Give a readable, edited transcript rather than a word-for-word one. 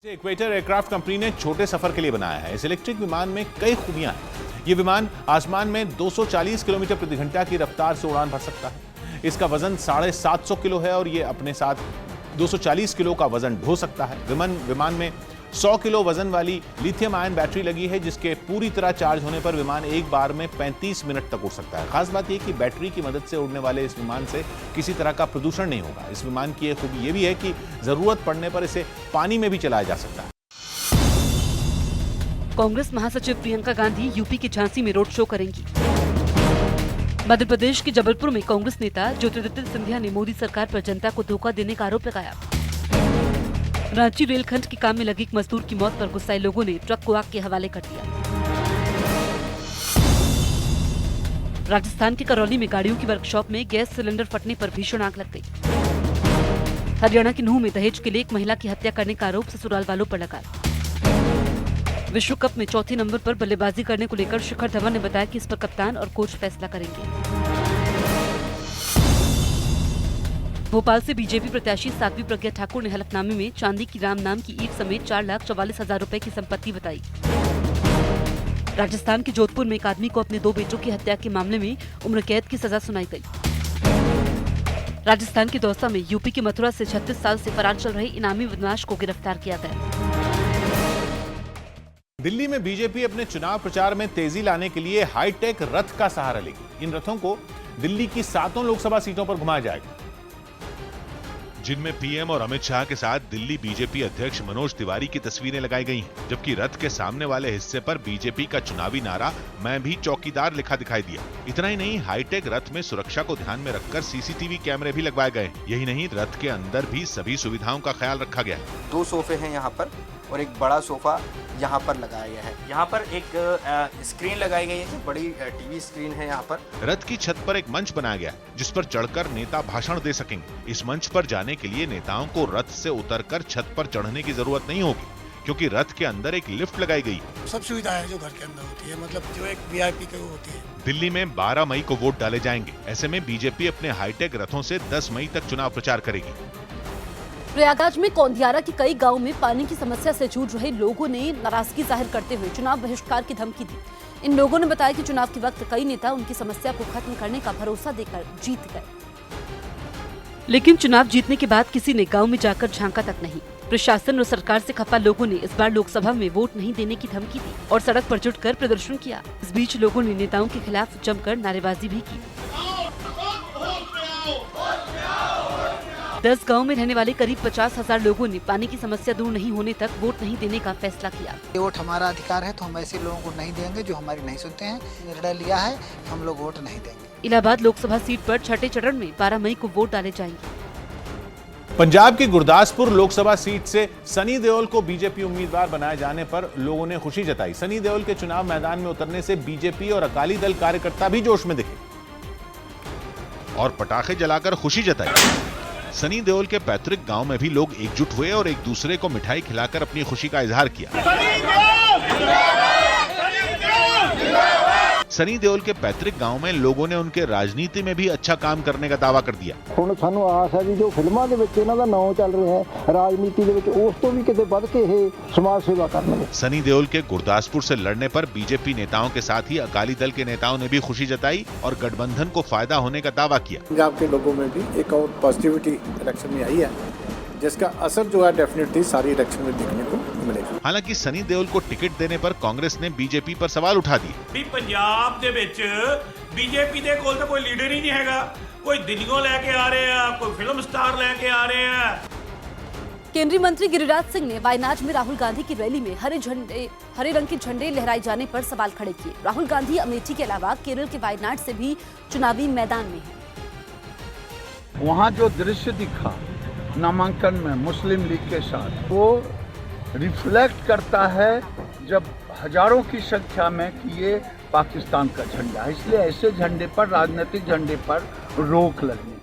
Equator aircraft company ने छोटे सफर के लिए बनाया है। इस इलेक्ट्रिक विमान में कई खूबियां हैं। ये विमान आसमान में 240 किलोमीटर प्रति घंटा की रफ्तार से उड़ान भर सकता है। इसका वजन 750 किलो है और ये अपने साथ 240 किलो का वजन ढो सकता है। विमान में 100 किलो वजन वाली लिथियम आयन बैटरी लगी है, जिसके पूरी तरह चार्ज होने पर विमान एक बार में 35 मिनट तक उड़ सकता है। खास बात यह कि बैटरी की मदद से उड़ने वाले इस विमान से किसी तरह का प्रदूषण नहीं होगा। इस विमान की एक खूबी यह भी है कि जरूरत पड़ने पर इसे पानी में भी चलाया जा सकता है। कांग्रेस महासचिव प्रियंका गांधी यूपी के झांसी में रोड शो करेंगी। मध्य प्रदेश के जबलपुर में कांग्रेस नेता ज्योतिरादित्य सिंधिया ने मोदी सरकार पर जनता को धोखा देने का आरोप लगाया। रांची रेलखंड के काम में लगे एक मजदूर की मौत पर गुस्साए लोगों ने ट्रक को आग के हवाले कर दिया। राजस्थान के करौली में गाड़ियों की वर्कशॉप में गैस सिलेंडर फटने पर भीषण आग लग गई। हरियाणा के नूंह में दहेज के लिए एक महिला की हत्या करने का आरोप ससुराल वालों पर लगा। विश्व कप में चौथे नंबर पर बल्लेबाजी करने को लेकर शिखर धवन ने बताया कि इस पर कप्तान और कोच फैसला करेंगे। भोपाल से बीजेपी प्रत्याशी साध्वी प्रज्ञा ठाकुर ने हलफनामे में चांदी की राम नाम की ईंट समेत 4,44,000 रुपए की संपत्ति बताई। राजस्थान के जोधपुर में एक आदमी को अपने 2 बेटों की हत्या के मामले में उम्र कैद की सजा सुनाई गई। राजस्थान के दौसा में यूपी के मथुरा से 36 साल से फरार चल रहे इनामी बदमाश को गिरफ्तार किया गया। दिल्ली में बीजेपी अपने चुनाव प्रचार में तेजी लाने के लिए हाईटेक रथ का सहारा लेगी। इन रथों को दिल्ली की 7 लोकसभा सीटों पर घुमाया जाएगा, जिनमें पीएम और अमित शाह के साथ दिल्ली बीजेपी अध्यक्ष मनोज तिवारी की तस्वीरें लगाई गई हैं, जबकि रथ के सामने वाले हिस्से पर बीजेपी का चुनावी नारा "मैं भी चौकीदार" लिखा दिखाई दिया। इतना ही नहीं, हाईटेक रथ में सुरक्षा को ध्यान में रखकर सीसीटीवी कैमरे भी लगवाए गए। यही नहीं, रथ के अंदर भी सभी सुविधाओं का ख्याल रखा गया है। 2 सोफे हैं यहाँ पर और एक बड़ा सोफा यहाँ पर लगाया गया है। यहाँ पर एक स्क्रीन लगाई गई है, बड़ी टीवी स्क्रीन है यहाँ पर। रथ की छत पर एक मंच बनाया गया, जिस पर चढ़कर नेता भाषण दे सकेंगे। इस मंच पर जाने के लिए नेताओं को रथ से उतरकर छत पर चढ़ने की जरूरत नहीं होगी, क्योंकि रथ के अंदर एक लिफ्ट लगाई गई। सब सुविधाएं जो घर के अंदर होती है, मतलब जो एक वीआईपी की होती है। दिल्ली में 12 मई को वोट डाले जाएंगे। ऐसे में बीजेपी अपने हाईटेक रथों से 10 मई तक चुनाव प्रचार करेगी। प्रयागराज में कौंधियारा के कई गांवों में पानी की समस्या से जूझ रहे लोगों ने नाराजगी जाहिर करते हुए चुनाव बहिष्कार की धमकी दी। इन लोगों ने बताया कि चुनाव के वक्त कई नेता उनकी समस्या को खत्म करने का भरोसा देकर जीत गए, लेकिन चुनाव जीतने के बाद किसी ने गांव में जाकर झांका तक नहीं। प्रशासन और सरकार से खफा लोगों ने इस बार लोकसभा में वोट नहीं देने की धमकी दी और सड़क पर जुटकर प्रदर्शन किया। इस बीच लोगों ने नेताओं के खिलाफ जमकर नारेबाजी भी की। 10 गांव में रहने वाले करीब 50,000 लोगों ने पानी की समस्या दूर नहीं होने तक वोट नहीं देने का फैसला किया। ये वोट हमारा अधिकार है, तो हम ऐसे लोगों को नहीं देंगे जो हमारी नहीं सुनते हैं। निर्णय लिया है, हम लोग वोट नहीं देंगे। इलाहाबाद लोकसभा सीट पर छठे चरण में 12 मई को वोट डाले जाएंगे। पंजाब की गुरदासपुर लोकसभा सीट से सनी देओल को बीजेपी उम्मीदवार बनाए जाने पर लोगों ने खुशी जताई। सनी देओल के चुनाव मैदान में उतरने से बीजेपी और अकाली दल कार्यकर्ता भी जोश में दिखे और पटाखे जलाकर खुशी जताई। सनी देओल के पैतृक गांव में भी लोग एकजुट हुए और एक दूसरे को मिठाई खिलाकर अपनी खुशी का इजहार किया। सनी देओल के पैतृक गांव में लोगों ने उनके राजनीति में भी अच्छा काम करने का दावा कर दिया। ਹੁਣ ਸਾਨੂੰ ਆਸ ਹੈ ਵੀ ਜੋ ਫਿਲਮਾਂ ਦੇ ਵਿੱਚ ਇਹਨਾਂ ਦਾ ਨਾਮ ਚੱਲ ਰਿਹਾ ਹੈ, ਰਾਜਨੀਤੀ ਦੇ ਵਿੱਚ ਉਸ ਤੋਂ ਵੀ ਕਿਤੇ ਵੱਧ ਕੇ ਇਹ ਸਮਾਜ ਸੇਵਾ ਕਰਨਗੇ। सनी देओल के गुरदासपुर से लड़ने पर बीजेपी नेताओं के साथ ही अकाली दल के नेताओं ने भी खुशी जताई और गठबंधन को फायदा होने का दावा किया। पंजाब के लोगों में भी एक और पॉजिटिविटी इलेक्शन में आई है, जिसका असर जो है डेफिनेटली सारी इलेक्शन में देखने को मिलेगा। हालांकि सनी देओल को टिकट देने पर कांग्रेस ने बीजेपी पर सवाल उठा दिए। भी पंजाब दे विच बीजेपी दे कोल तो कोई लीडर ही नहीं हैगा, कोई दिल्लीओं लेके आ रहे हैं, कोई फिल्म स्टार लेके आ रहे हैं। केंद्रीय मंत्री गिरिराज सिंह ने वायनाड में राहुल गांधी की रैली में हरे रंग के झंडे लहराए जाने पर सवाल खड़े किए। राहुल गांधी अमेठी के अलावा केरल के वायनाड से भी चुनावी मैदान में हैं। वहाँ जो दृश्य दिखा नामांकन में मुस्लिम लीग के साथ, वो रिफ्लेक्ट करता है जब हजारों की संख्या में कि ये पाकिस्तान का झंडा है। इसलिए ऐसे झंडे पर, राजनीतिक झंडे पर रोक लगनी